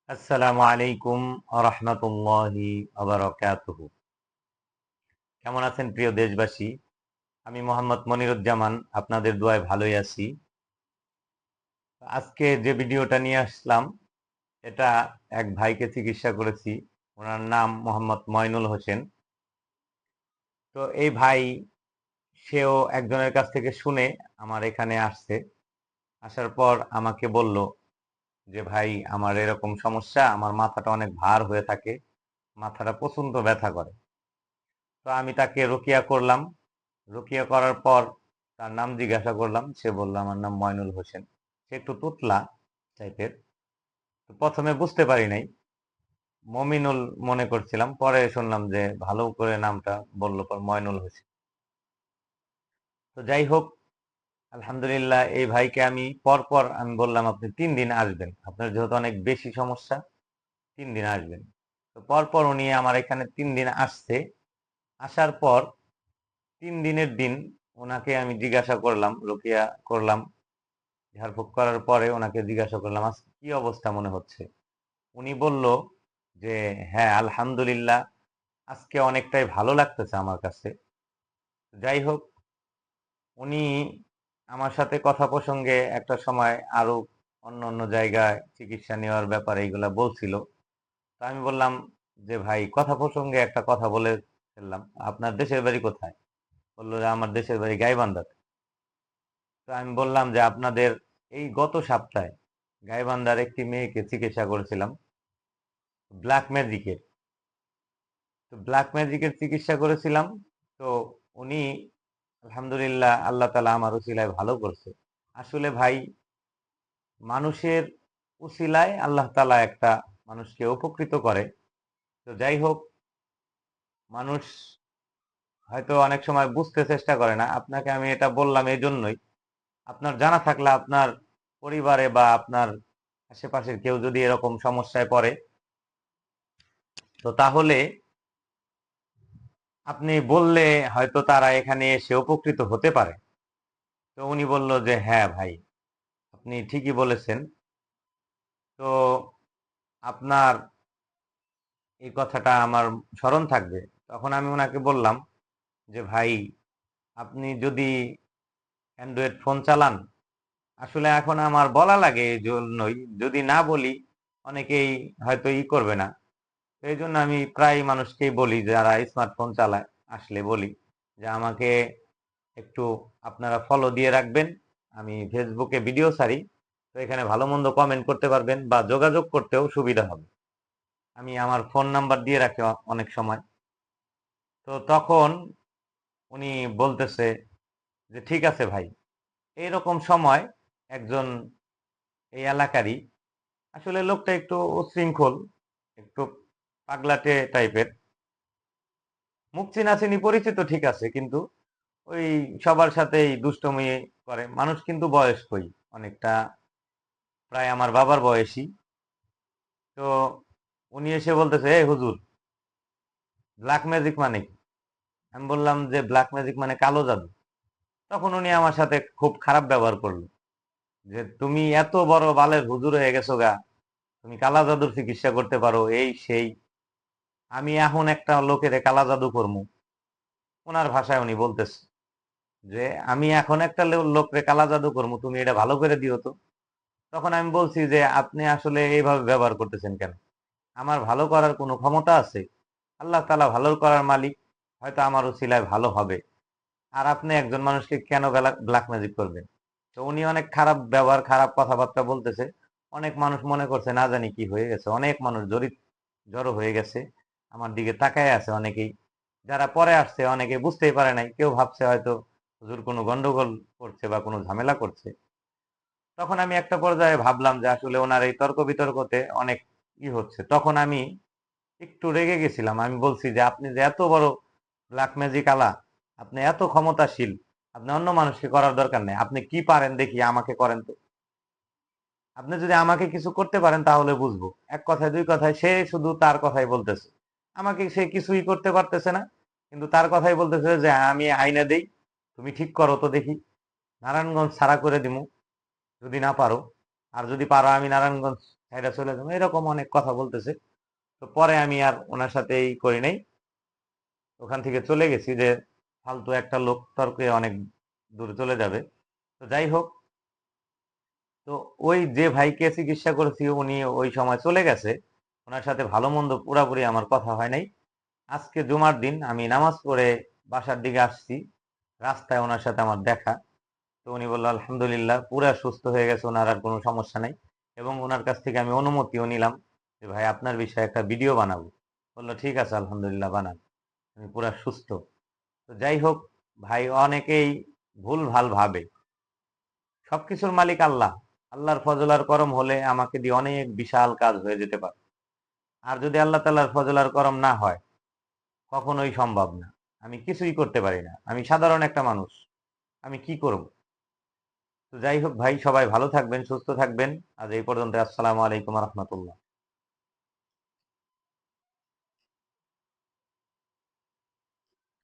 আসসালামু আলাইকুম রাহমাতুল্লাহি ওয়া বারাকাতুহু। কেমন আছেন প্রিয় দেশবাসী? আমি মোহাম্মদ মনিরুজ্জামান আপনাদের দোয়ায় ভালোই আছি। আজকে যে ভিডিওটা নিয়ে আসলাম এটা এক ভাইকে চিকিৎসা করেছি। ওনার নাম মোহাম্মদ ময়নুল হোসেন। তো এই ভাই সেও একজনের কাছ থেকে শুনে আমার এখানে আসছে। আসার পর আমাকে বলল যে ভাই আমার এরকম সমস্যা, আমার মাথাটা অনেক ভার হয়ে থাকে, মাথাটা প্রচন্ড ব্যথা করে। তো আমি তাকে রুকিয়া করলাম। রুকিয়া করার পর তার নাম জিজ্ঞাসা করলাম। সে বলল আমার নাম ময়নুল হোসেন। সে একটু তুতলা টাইপের। তো প্রথমে বুঝতে পারি নাই, মমিনুল মনে করছিলাম। পরে শুনলাম যে ভালো করে নামটা বলল পর ময়নুল হোসেন। তো যাই হোক, আলহামদুলিল্লাহ এই ভাইকে আমি পরপর আমি বললাম আপনি 3 দিন আসবেন, আপনার যেহেতু অনেক বেশি সমস্যা, 3 দিন আসবেন। তো পরপর উনি আমার এখানে 3 দিন আসছে। আসার পর 3 দিনের দিন ওনাকে আমি জিজ্ঞাসা করলাম, রুকিয়া করলাম। ঝাড়ফুঁক করার পরে ওনাকে জিজ্ঞাসা করলাম আজকে কি অবস্থা মনে হচ্ছে। উনি বলল যে হ্যাঁ আলহামদুলিল্লাহ, আজকে অনেকটাই ভালো লাগতেছে আমার কাছে। যাই হোক, উনি আমার সাথে কথা প্রসঙ্গে একটা সময় আরো অন্য অন্য জায়গায় চিকিৎসা নেওয়ার ব্যাপারে এইগুলা বলছিল। তো আমি বললাম যে ভাই কথা প্রসঙ্গে একটা কথা বলে ফেললাম, আপনার দেশের বাড়ি কোথায়? বললো যে আমার দেশের বাড়ি গাইবান্ধাতে। তো আমি বললাম যে আপনাদের এই গত সপ্তাহে গাইবান্ধার একটি মেয়েকে চিকিৎসা করেছিলাম ব্ল্যাক ম্যাজিকের। তো ব্ল্যাক ম্যাজিকের চিকিৎসা করেছিলাম। তো উনি আলহামদুলিল্লাহ আল্লাহ তালা আমার উসিলায় ভালো করছে। আসলে ভাই, মানুষের উসিলায় আল্লাহ তালা একটা মানুষকে উপকৃত করে। তো যাই হোক, মানুষ হয়তো অনেক সময় বুঝতে চেষ্টা করে না। আপনাকে আমি এটা বললাম এই জন্যই, আপনার জানা থাকলে আপনার পরিবারে বা আপনার আশেপাশের কেউ যদি এরকম সমস্যায় পড়ে, তো তাহলে আপনি বললে হয়তো তারা এখানে এসে উপকৃত হতে পারে। তো উনি বলল যে হ্যাঁ ভাই, আপনি ঠিকই বলেছেন। তো আপনার এই কথাটা আমার স্মরণ থাকবে। তখন আমি ওনাকে বললাম যে ভাই, আপনি যদি অ্যান্ড্রয়েড ফোন চালান, আসলে এখন আমার বলা লাগে এই জন্যই, যদি না বলি অনেকেই হয়তো করবে না। তো এই জন্য আমি প্রায় মানুষকেই বলি যারা স্মার্টফোন চালায়, আসলে বলি যে আমাকে একটু আপনারা ফলো দিয়ে রাখবেন। আমি ফেসবুকে ভিডিও ছাড়ি, তো এখানে ভালো মন্দ কমেন্ট করতে পারবেন বা যোগাযোগ করতেও সুবিধা হবে। আমি আমার ফোন নাম্বার দিয়ে রাখি অনেক সময়। তো তখন উনি বলতেছে যে ঠিক আছে ভাই। এইরকম সময় একজন এই এলাকারই, আসলে লোকটা একটু উচ্ছৃঙ্খল, একটু পাগলাটে টাইপের, মুখ চিনাচিনি পরিচিত ঠিক আছে, কিন্তু ওই সবার সাথেই দুষ্টমি করে মানুষ, কিন্তু বয়স্কই অনেকটা, প্রায় আমার বাবার বয়সী। তো উনি এসে বলতেছে এই হুজুর, ব্ল্যাক ম্যাজিক মানে কি? আমি বললাম যে ব্ল্যাক ম্যাজিক মানে কালো জাদু। তখন উনি আমার সাথে খুব খারাপ ব্যবহার করলো যে তুমি এত বড় বালের হুজুর হয়ে গেছো গা, তুমি কালা জাদুর চিকিৎসা করতে পারো, এই সেই। আমি এখন একটা লোকের কালা জাদু করবো, ওনার ভাষায় উনি বলতেছে যে আমি এখন একটা লোকরে কালা জাদু করবো, তুমি এটা ভালো করে দিও তো। তখন আমি বলছি যে আপনি আসলে এইভাবে ব্যবহার করতেছেন কেন? আমার ভালো করার কোনো ক্ষমতা আছে? আল্লাহ তাআলা ভালো করার মালিক, হয়তো আমার উসিলায় ভালো হবে। আর আপনি একজন মানুষকে কেন ব্ল্যাক ম্যাজিক করবেন? তো উনি অনেক খারাপ ব্যবহার, খারাপ কথাবার্তা বলতেছে। অনেক মানুষ মনে করছে না জানি কি হয়ে গেছে, অনেক মানুষ জড়ো হয়ে গেছে, আমার দিকে তাকায় আছে অনেকেই। যারা পরে আসছে অনেকে বুঝতেই পারে নাই, কেউ ভাবছে হয়তো হুজুর কোনো গন্ডগোল করছে বা কোনো ঝামেলা করছে। তখন আমি একটা পর্যায়ে ভাবলাম যে আসলে ওনার এই তর্ক বিতর্কতে অনেক হচ্ছে। তখন আমি একটু রেগে গেছিলাম। আমি বলছি যে আপনি যে এত বড় ব্ল্যাক ম্যাজিক আলা, আপনি এত ক্ষমতাশীল, আপনি অন্য মানুষকে করার দরকার নেই। আপনি কি পারেন দেখি আমাকে করেন তো। আপনি যদি আমাকে কিছু করতে পারেন তাহলে বুঝবো। এক কথায় দুই কথায় সে শুধু তার কথাই বলতেছে, আমাকে সে কিছুই করতে পারতেছে না, কিন্তু তার কথাই বলতেছে যে আমি আইনা দেই, তুমি ঠিক করো তো দেখি, নারায়ণগঞ্জ ছাড়া করে দিমু যদি না পারো, আর যদি পারো আমি নারায়ণগঞ্জ ছাইড়া চলে যাবো, এরকম অনেক কথা বলতেছে। তো পরে আমি আর ওনার সাথে করি নাই, ওখান থেকে চলে গেছি যে ফালতু একটা লোক তর্কে অনেক দূরে চলে যাবে। তো যাই হোক, তো ওই যে ভাইকে চিকিৎসা করেছি উনি ওই সময় চলে গেছে, ওনার সাথে ভালো মন্দ পুরাপুরি আমার কথা হয় নাই। আজকে জুমার দিন আমি নামাজ পড়ে বাসার দিকে আসছি, রাস্তায় ওনার সাথে আমার দেখা। তো উনি বললো আলহামদুলিল্লাহ পুরা সুস্থ হয়ে গেছে, ওনার আর কোনো সমস্যা নাই। এবং ওনার কাছ থেকে আমি অনুমতিও নিলাম যে ভাই আপনার বিষয়ে একটা ভিডিও বানাবো। বললো ঠিক আছে আলহামদুলিল্লাহ বানান, আমি পুরা সুস্থ। তো যাই হোক ভাই, অনেকেই ভুল ভাল ভাবে। সবকিছুর মালিক আল্লাহ, আল্লাহর ফজল আর করম হলে আমাকে দিয়ে অনেক বিশাল কাজ হয়ে যেতে পারে। আর যদি আল্লাহ তাআলার ফজল আর করম না হয়, কখনোই সম্ভব না। আমি কিছুই করতে পারি না, আমি সাধারণ একটা মানুষ, আমি কি করব? তো যাই হোক ভাই, সবাই ভালো থাকবেন, সুস্থ থাকবেন। আজ এই পর্যন্ত। আসসালামু আলাইকুম রহমতুল্লাহ।